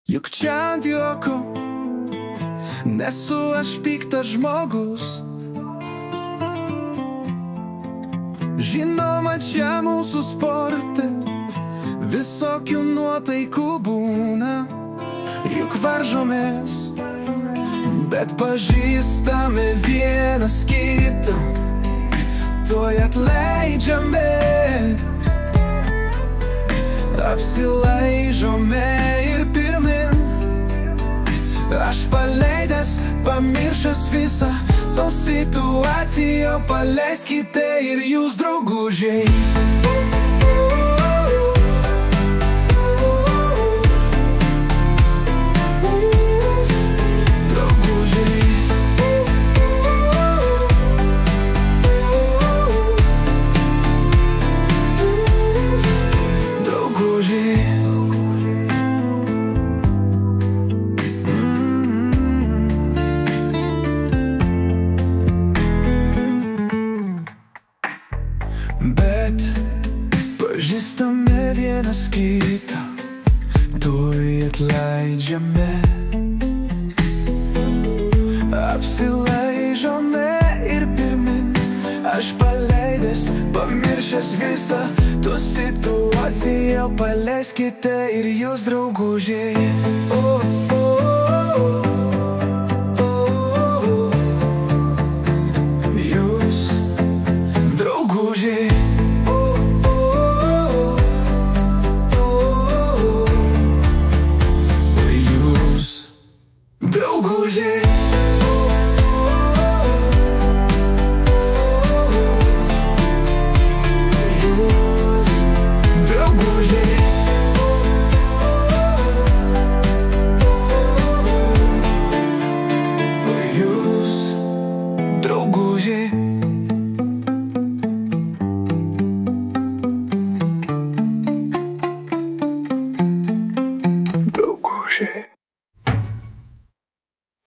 Juk čia ant juoko nesu aš piktas žmogus. Žinoma, čia mūsų sporte visokių nuotaikų būna. Juk varžomės, bet pažįstame vienas kitą, tuoj atleidžiame, apsilaižome ir pirmin. Aš paleidęs, pamiršęs visą to situaciją, paleiskite ir jūs, draugužiai. Bet pažįstame vienas kitą, tuoj atleidžiame, apsilaižome ir pirmin. Aš paleidęs, pamiršęs visą to situaciją, paleiskite ir jūs, draugužiai. Draugužiai, jūs, draugužiai, jūs, draugužiai. Draugužiai.